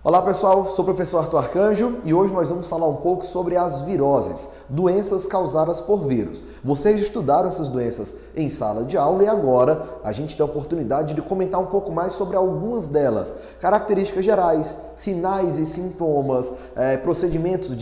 Olá pessoal, sou o professor Arthur Arcanjo e hoje nós vamos falar um pouco sobre as viroses, doenças causadas por vírus. Vocês estudaram essas doenças em sala de aula e agora a gente tem a oportunidade de comentar um pouco mais sobre algumas delas. Características gerais, sinais e sintomas, procedimentos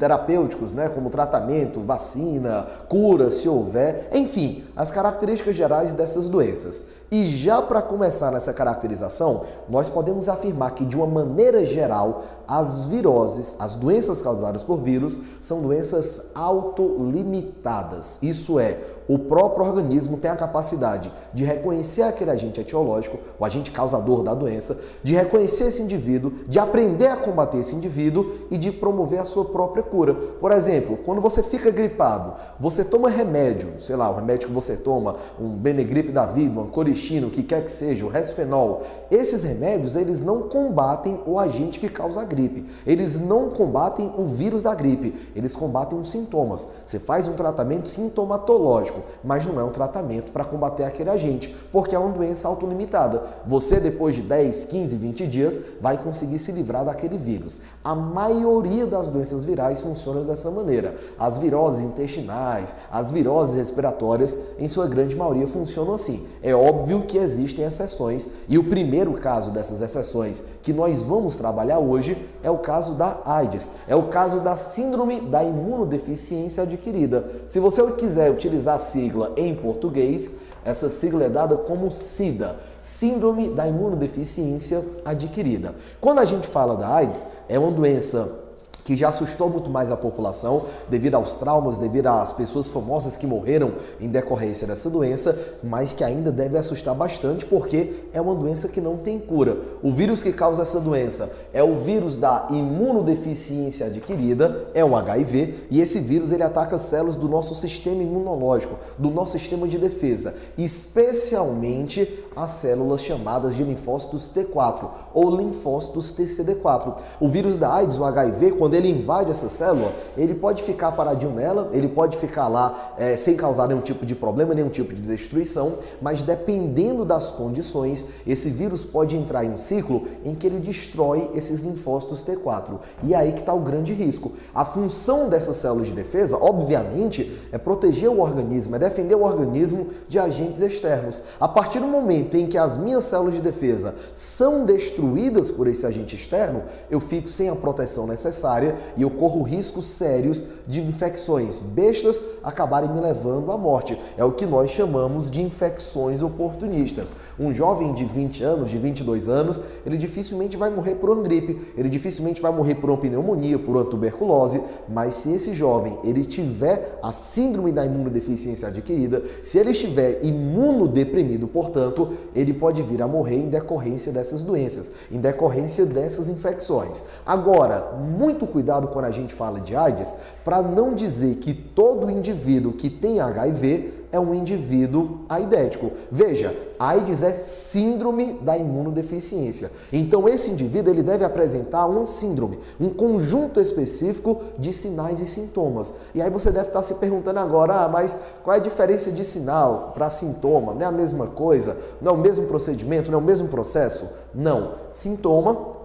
terapêuticos, como tratamento, vacina, cura se houver, enfim, as características gerais dessas doenças. E já para começar nessa caracterização, nós podemos afirmar que de uma maneira geral, as viroses, as doenças causadas por vírus, são doenças autolimitadas. Isso é, o próprio organismo tem a capacidade de reconhecer aquele agente etiológico, o agente causador da doença, de reconhecer esse indivíduo, de aprender a combater esse indivíduo e de promover a sua própria cura. Por exemplo, quando você fica gripado, você toma remédio, sei lá, o remédio que você toma, um Benegripe da vida, um Coristina, o que quer que seja, o Resfenol, esses remédios, eles não combatem o agente que causa a gripe. Eles não combatem o vírus da gripe, eles combatem os sintomas. Você faz um tratamento sintomatológico, mas não é um tratamento para combater aquele agente, porque é uma doença autolimitada. Você, depois de 10, 15, 20 dias, vai conseguir se livrar daquele vírus. A maioria das doenças virais funciona dessa maneira. As viroses intestinais, as viroses respiratórias, em sua grande maioria, funcionam assim. É óbvio que existem exceções, e o primeiro caso dessas exceções que nós vamos trabalhar hoje é o caso da AIDS, é o caso da síndrome da imunodeficiência adquirida. Se você quiser utilizar a sigla em português, essa sigla é dada como SIDA, Síndrome da Imunodeficiência Adquirida. Quando a gente fala da AIDS, é uma doença que já assustou muito mais a população devido aos traumas, devido às pessoas famosas que morreram em decorrência dessa doença, mas que ainda deve assustar bastante porque é uma doença que não tem cura. O vírus que causa essa doença é o vírus da imunodeficiência adquirida, é o HIV, e esse vírus ele ataca células do nosso sistema imunológico, do nosso sistema de defesa, especialmente as células chamadas de linfócitos T4 ou linfócitos TCD4. O vírus da AIDS, o HIV, quando ele invade essa célula, ele pode ficar paradinho nela, ele pode ficar lá sem causar nenhum tipo de problema, nenhum tipo de destruição, mas dependendo das condições, esse vírus pode entrar em um ciclo em que ele destrói esses linfócitos T4. E é aí que está o grande risco. A função dessas células de defesa, obviamente, é proteger o organismo, é defender o organismo de agentes externos. A partir do momento em que as minhas células de defesa são destruídas por esse agente externo, eu fico sem a proteção necessária e eu corro riscos sérios de infecções bestas acabarem me levando à morte. É o que nós chamamos de infecções oportunistas. Um jovem de 20 anos, de 22 anos, ele dificilmente vai morrer por uma gripe, ele dificilmente vai morrer por uma pneumonia, por uma tuberculose, mas se esse jovem ele tiver a síndrome da imunodeficiência adquirida, se ele estiver imunodeprimido, portanto, ele pode vir a morrer em decorrência dessas doenças, em decorrência dessas infecções. Agora, muito cuidado quando a gente fala de AIDS, para não dizer que todo indivíduo que tem HIV é um indivíduo aidético. Veja, AIDS é síndrome da imunodeficiência. Então esse indivíduo ele deve apresentar uma síndrome, um conjunto específico de sinais e sintomas. E aí você deve estar se perguntando agora, mas qual é a diferença de sinal para sintoma? Não é a mesma coisa? Não é o mesmo procedimento? Não é o mesmo processo? Não. Sintoma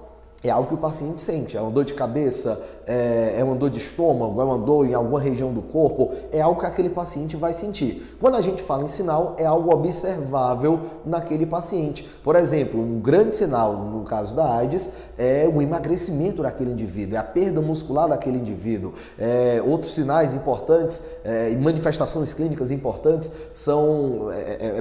é algo que o paciente sente, é uma dor de cabeça, é uma dor de estômago, é uma dor em alguma região do corpo, é algo que aquele paciente vai sentir. Quando a gente fala em sinal, é algo observável naquele paciente. Por exemplo, um grande sinal, no caso da AIDS, é o emagrecimento daquele indivíduo, é a perda muscular daquele indivíduo. Outros sinais importantes e manifestações clínicas importantes são,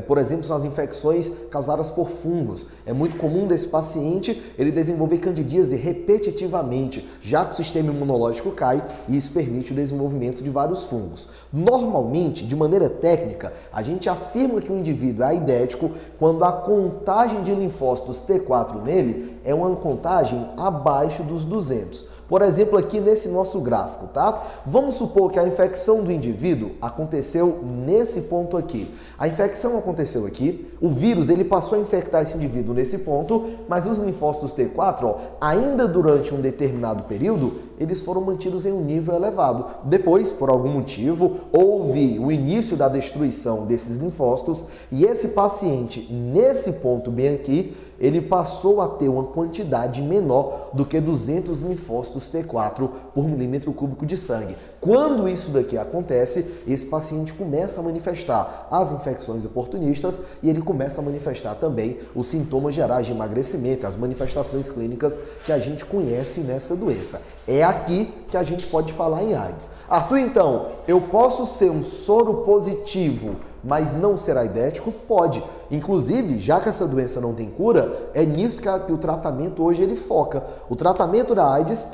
por exemplo, são as infecções causadas por fungos. É muito comum desse paciente ele desenvolver candidíase repetitivamente, já que o sistema imunológico cai e isso permite o desenvolvimento de vários fungos. Normalmente, de maneira técnica, a gente afirma que o indivíduo é aidético quando a contagem de linfócitos T4 nele é uma contagem abaixo dos 200. Por exemplo, aqui nesse nosso gráfico, tá? Vamos supor que a infecção do indivíduo aconteceu nesse ponto aqui. A infecção aconteceu aqui, o vírus ele passou a infectar esse indivíduo nesse ponto, mas os linfócitos T4, ainda durante um determinado período, eles foram mantidos em um nível elevado. Depois, por algum motivo, houve o início da destruição desses linfócitos e esse paciente, nesse ponto bem aqui, ele passou a ter uma quantidade menor do que 200 linfócitos T4 por milímetro cúbico de sangue. Quando isso daqui acontece, esse paciente começa a manifestar as infecções oportunistas e ele começa a manifestar também os sintomas gerais de emagrecimento, as manifestações clínicas que a gente conhece nessa doença. É aqui que a gente pode falar em AIDS. Arthur, então, eu posso ser um soro positivo, mas não ser aidético? Pode. Inclusive, já que essa doença não tem cura, é nisso que o tratamento hoje ele foca. O tratamento da AIDS,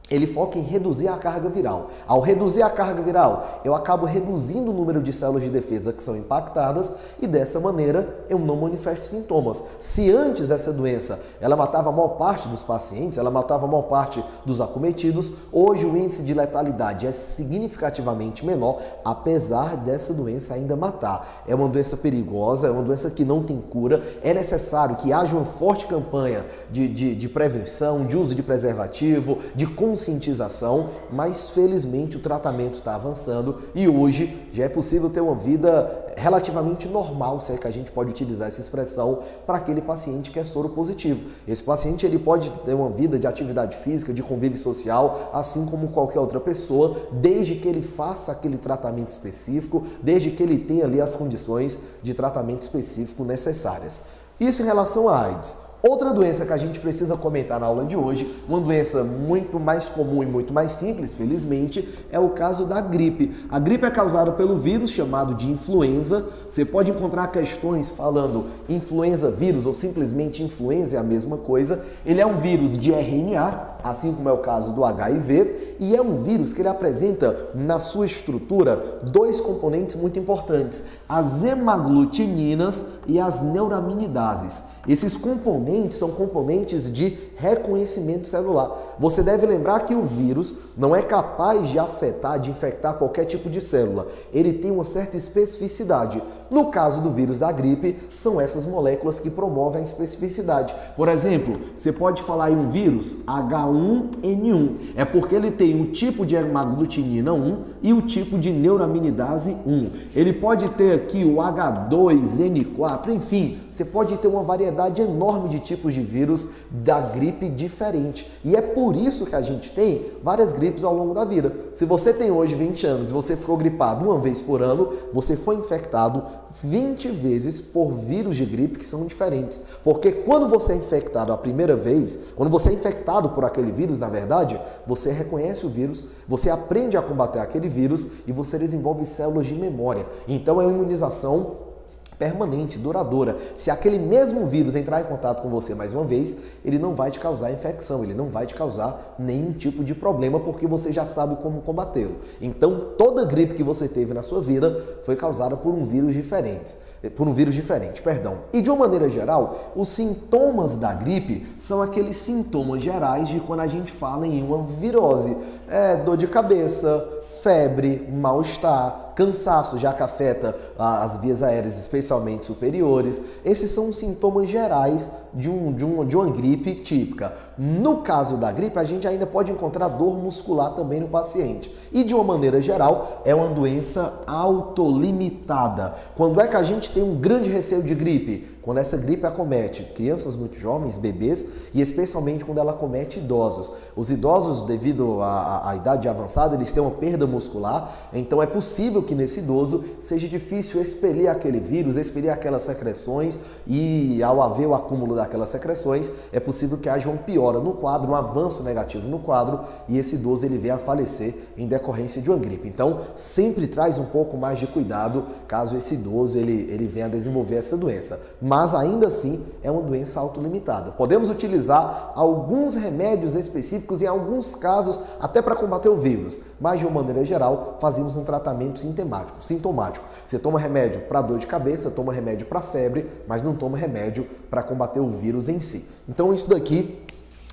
ele foca em reduzir a carga viral. Ao reduzir a carga viral, eu acabo reduzindo o número de células de defesa que são impactadas e dessa maneira eu não manifesto sintomas. Se antes essa doença ela matava a maior parte dos pacientes, ela matava a maior parte dos acometidos, hoje o índice de letalidade é significativamente menor, apesar dessa doença ainda matar. É uma doença perigosa, é uma doença que não tem cura, é necessário que haja uma forte campanha de prevenção, de uso de preservativo, de conscientização, mas felizmente o tratamento está avançando e hoje já é possível ter uma vida relativamente normal, se é que a gente pode utilizar essa expressão, para aquele paciente que é soro positivo. Esse paciente ele pode ter uma vida de atividade física, de convívio social, assim como qualquer outra pessoa, desde que ele faça aquele tratamento específico, desde que ele tenha ali as condições de tratamento específico necessárias. Isso em relação à AIDS. Outra doença que a gente precisa comentar na aula de hoje, uma doença muito mais comum e muito mais simples, felizmente, é o caso da gripe. A gripe é causada pelo vírus chamado de influenza. Você pode encontrar questões falando influenza vírus ou simplesmente influenza é a mesma coisa. Ele é um vírus de RNA, assim como é o caso do HIV, e é um vírus que ele apresenta na sua estrutura dois componentes muito importantes, as hemaglutininas e as neuraminidases. Esses componentes são componentes de reconhecimento celular. Você deve lembrar que o vírus não é capaz de afetar, de infectar qualquer tipo de célula. Ele tem uma certa especificidade. No caso do vírus da gripe, são essas moléculas que promovem a especificidade. Por exemplo, você pode falar em um vírus H1N1. É porque ele tem um tipo de hemaglutinina 1 e o tipo de neuraminidase 1. Ele pode ter aqui o H2N4, enfim, você pode ter uma variedade enorme de tipos de vírus da gripe diferente. E é por isso que a gente tem várias gripes ao longo da vida. Se você tem hoje 20 anos e você ficou gripado uma vez por ano, você foi infectado 20 vezes por vírus de gripe que são diferentes. Porque quando você é infectado a primeira vez, quando você é infectado por aquele vírus, na verdade, você reconhece o vírus, você aprende a combater aquele vírus e você desenvolve células de memória. Então é uma imunização permanente, duradoura. Se aquele mesmo vírus entrar em contato com você mais uma vez, ele não vai te causar infecção, ele não vai te causar nenhum tipo de problema, porque você já sabe como combatê-lo. Então, toda gripe que você teve na sua vida foi causada por um vírus diferente. E de uma maneira geral, os sintomas da gripe são aqueles sintomas gerais de quando a gente fala em uma virose. Dor de cabeça, febre, mal-estar, cansaço, já que afeta as vias aéreas, especialmente superiores. Esses são os sintomas gerais de uma gripe típica. No caso da gripe, a gente ainda pode encontrar dor muscular também no paciente. E de uma maneira geral, é uma doença autolimitada. Quando é que a gente tem um grande receio de gripe? Quando essa gripe acomete crianças muito jovens, bebês, e especialmente quando ela acomete idosos. Os idosos, devido à idade avançada, eles têm uma perda muscular, então é possível que nesse idoso seja difícil expelir aquele vírus, expelir aquelas secreções, e ao haver o acúmulo daquelas secreções, é possível que haja uma piora no quadro, um avanço negativo no quadro, e esse idoso ele venha a falecer em decorrência de uma gripe. Então, sempre traz um pouco mais de cuidado caso esse idoso ele venha a desenvolver essa doença. Mas ainda assim é uma doença autolimitada. Podemos utilizar alguns remédios específicos em alguns casos até para combater o vírus, mas de uma maneira geral fazemos um tratamento sintomático. Você toma remédio para dor de cabeça, toma remédio para febre, mas não toma remédio para combater o vírus em si. Então isso daqui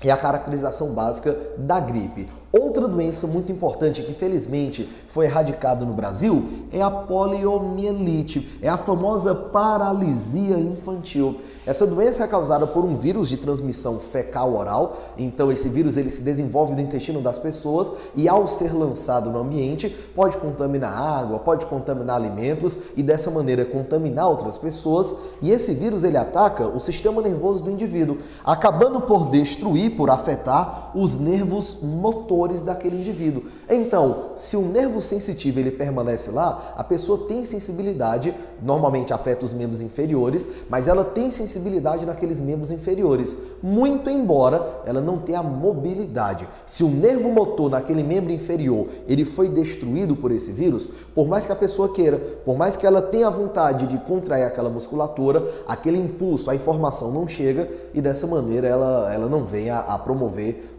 é a caracterização básica da gripe. Outra doença muito importante que felizmente foi erradicada no Brasil é a poliomielite, é a famosa paralisia infantil. Essa doença é causada por um vírus de transmissão fecal-oral, então esse vírus ele se desenvolve no intestino das pessoas e ao ser lançado no ambiente pode contaminar água, pode contaminar alimentos e dessa maneira contaminar outras pessoas, e esse vírus ele ataca o sistema nervoso do indivíduo, acabando por destruir, por afetar os nervos motores daquele indivíduo. Então, se o nervo sensitivo ele permanece lá, a pessoa tem sensibilidade, normalmente afeta os membros inferiores, mas ela tem sensibilidade naqueles membros inferiores, muito embora ela não tenha mobilidade. Se o nervo motor naquele membro inferior ele foi destruído por esse vírus, por mais que a pessoa queira, por mais que ela tenha vontade de contrair aquela musculatura, aquele impulso, a informação não chega e dessa maneira ela não vem a promover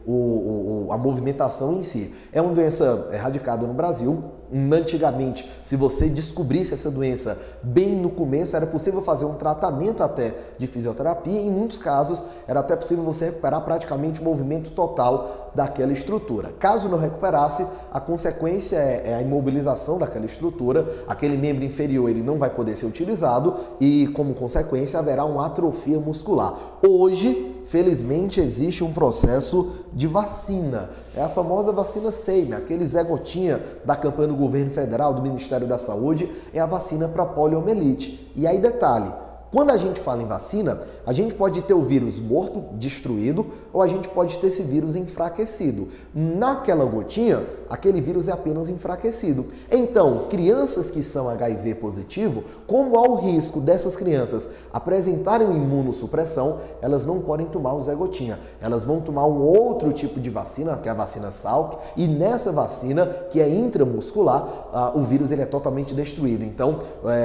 a movimentação em si. É uma doença erradicada no Brasil. Antigamente, se você descobrisse essa doença bem no começo, era possível fazer um tratamento até de fisioterapia. Em muitos casos, era até possível você recuperar praticamente o movimento total daquela estrutura. Caso não recuperasse, a consequência é a imobilização daquela estrutura, aquele membro inferior ele não vai poder ser utilizado e, como consequência, haverá uma atrofia muscular. Hoje, felizmente, existe um processo de vacina. É a famosa vacina SEIME, aquele Zé Gotinha da campanha do governo federal, do Ministério da Saúde, é a vacina para poliomielite. E aí, detalhe, quando a gente fala em vacina, a gente pode ter o vírus morto, destruído, ou a gente pode ter esse vírus enfraquecido. Naquela gotinha, aquele vírus é apenas enfraquecido. Então, crianças que são HIV positivo, como há o risco dessas crianças apresentarem imunossupressão, elas não podem tomar o Zé Gotinha. Elas vão tomar um outro tipo de vacina, que é a vacina Salk, e nessa vacina, que é intramuscular, o vírus ele é totalmente destruído. Então,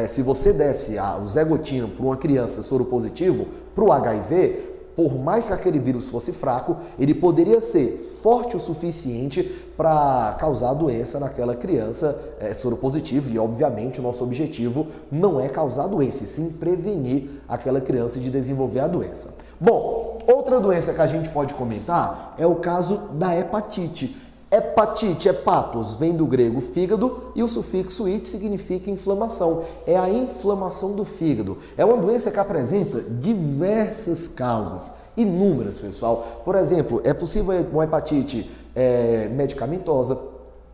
se você desse o Zé Gotinha para uma criança soro positivo, para o HIV, por mais que aquele vírus fosse fraco, ele poderia ser forte o suficiente para causar doença naquela criança soropositiva. E, obviamente, o nosso objetivo não é causar doença, e sim prevenir aquela criança de desenvolver a doença. Bom, outra doença que a gente pode comentar é o caso da hepatite. Hepatite, hepatos, vem do grego fígado e o sufixo it significa inflamação. É a inflamação do fígado. É uma doença que apresenta diversas causas, inúmeras, pessoal. Por exemplo, é possível uma hepatite medicamentosa.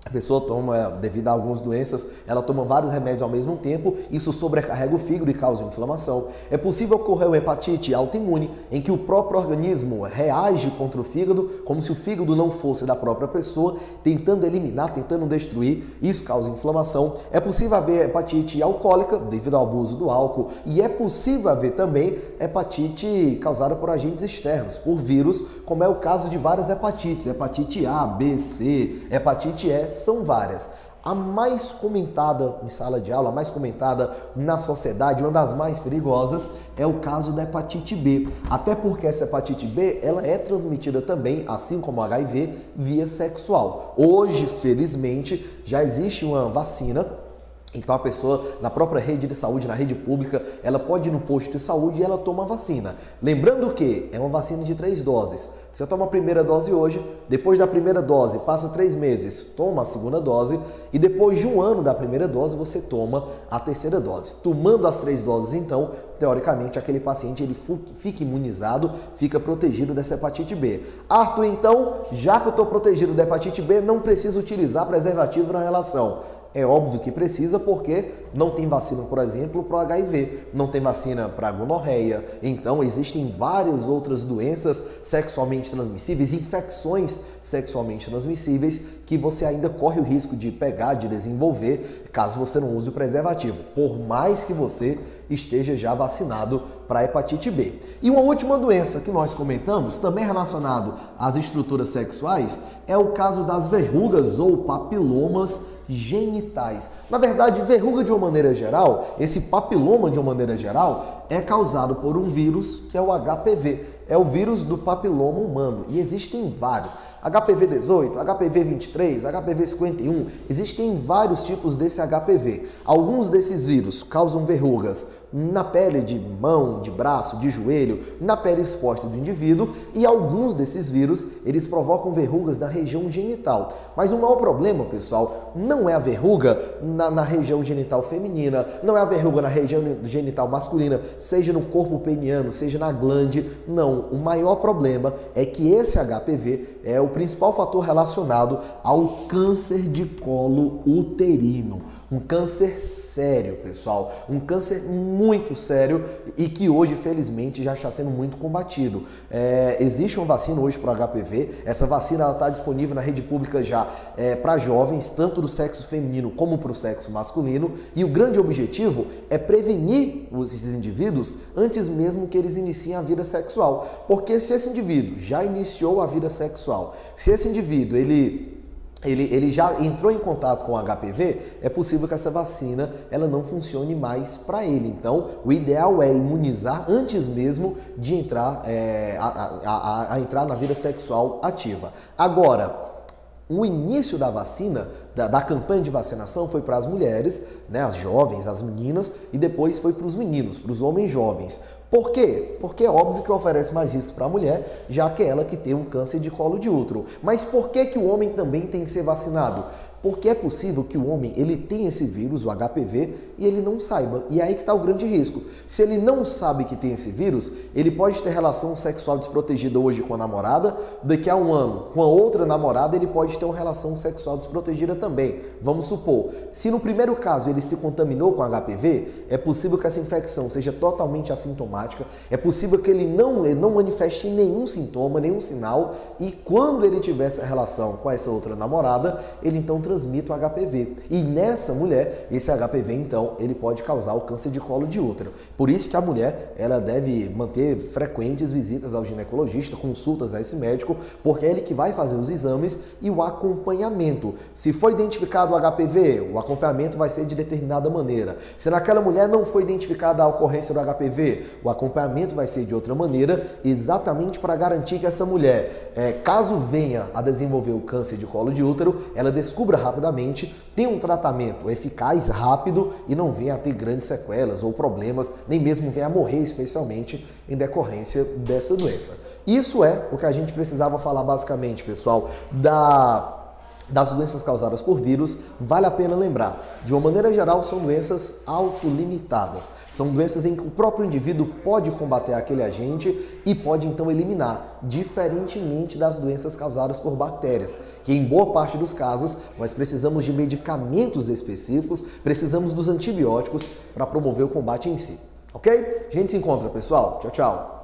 A pessoa toma, devido a algumas doenças, ela toma vários remédios ao mesmo tempo, isso sobrecarrega o fígado e causa inflamação. É possível ocorrer uma hepatite autoimune, em que o próprio organismo reage contra o fígado, como se o fígado não fosse da própria pessoa, tentando eliminar, tentando destruir, isso causa inflamação. É possível haver hepatite alcoólica, devido ao abuso do álcool, e é possível haver também hepatite causada por agentes externos, por vírus, como é o caso de várias hepatites, hepatite A, B, C, hepatite E, são várias. A mais comentada em sala de aula, a mais comentada na sociedade, uma das mais perigosas, é o caso da hepatite B. Até porque essa hepatite B, ela é transmitida também, assim como o HIV, via sexual. Hoje, felizmente, já existe uma vacina. Então a pessoa, na própria rede de saúde, na rede pública, ela pode ir no posto de saúde e ela toma a vacina. Lembrando que é uma vacina de 3 doses. Você toma a primeira dose hoje, depois da primeira dose, passa 3 meses, toma a segunda dose e depois de 1 ano da primeira dose, você toma a terceira dose. Tomando as 3 doses, então, teoricamente, aquele paciente ele fica imunizado, fica protegido dessa hepatite B. Arthur, então, já que eu estou protegido da hepatite B, não preciso utilizar preservativo na relação. É óbvio que precisa, porque não tem vacina, por exemplo, para o HIV, não tem vacina para a gonorreia. Então, existem várias outras doenças sexualmente transmissíveis, infecções sexualmente transmissíveis, que você ainda corre o risco de pegar, de desenvolver, caso você não use o preservativo, por mais que você esteja já vacinado para a hepatite B. E uma última doença que nós comentamos, também relacionado às estruturas sexuais, é o caso das verrugas ou papilomas genitais. Na verdade, verruga de uma maneira geral, esse papiloma de uma maneira geral, é causado por um vírus que é o HPV. É o vírus do papiloma humano e existem vários. HPV 18, HPV 23, HPV 51, existem vários tipos desse HPV. Alguns desses vírus causam verrugas na pele de mão, de braço, de joelho, na pele exposta do indivíduo, e alguns desses vírus, eles provocam verrugas na região genital. Mas o maior problema, pessoal, não é a verruga na região genital feminina, não é a verruga na região genital masculina, seja no corpo peniano, seja na glande, não. O maior problema é que esse HPV é o principal fator relacionado ao câncer de colo uterino. Um câncer sério, pessoal, um câncer muito sério e que hoje, felizmente, já está sendo muito combatido. Existe uma vacina hoje para o HPV, essa vacina está disponível na rede pública já para jovens, tanto do sexo feminino como para o sexo masculino, e o grande objetivo é prevenir esses indivíduos antes mesmo que eles iniciem a vida sexual. Porque se esse indivíduo já iniciou a vida sexual, se esse indivíduo ele já entrou em contato com o HPV, é possível que essa vacina ela não funcione mais para ele. Então, o ideal é imunizar antes mesmo de entrar, entrar na vida sexual ativa. Agora, o início da vacina, da campanha de vacinação foi para as mulheres, né, as jovens, as meninas, e depois foi para os meninos, para os homens jovens. Por quê? Porque é óbvio que oferece mais risco para a mulher, já que é ela que tem um câncer de colo de útero. Mas por que o homem também tem que ser vacinado? Porque é possível que o homem ele tenha esse vírus, o HPV, e ele não saiba. E é aí que está o grande risco. Se ele não sabe que tem esse vírus, ele pode ter relação sexual desprotegida hoje com a namorada, daqui a um ano com a outra namorada ele pode ter uma relação sexual desprotegida também. Vamos supor, se no primeiro caso ele se contaminou com HPV, é possível que essa infecção seja totalmente assintomática, é possível que ele não manifeste nenhum sintoma, nenhum sinal, e quando ele tiver essa relação com essa outra namorada, ele então transmite o HPV. E nessa mulher, esse HPV, então, ele pode causar o câncer de colo de útero. Por isso que a mulher, ela deve manter frequentes visitas ao ginecologista, consultas a esse médico, porque é ele que vai fazer os exames e o acompanhamento. Se foi identificado o HPV, o acompanhamento vai ser de determinada maneira. Se naquela mulher não foi identificada a ocorrência do HPV, o acompanhamento vai ser de outra maneira, exatamente para garantir que essa mulher, caso venha a desenvolver o câncer de colo de útero, ela descubra rapidamente, tenha um tratamento eficaz, rápido e não venha a ter grandes sequelas ou problemas, nem mesmo venha a morrer, especialmente em decorrência dessa doença. Isso é o que a gente precisava falar basicamente, pessoal, das doenças causadas por vírus. Vale a pena lembrar, de uma maneira geral, são doenças autolimitadas. São doenças em que o próprio indivíduo pode combater aquele agente e pode então eliminar, diferentemente das doenças causadas por bactérias, que em boa parte dos casos nós precisamos de medicamentos específicos, precisamos dos antibióticos para promover o combate em si. Ok? A gente se encontra, pessoal. Tchau, tchau.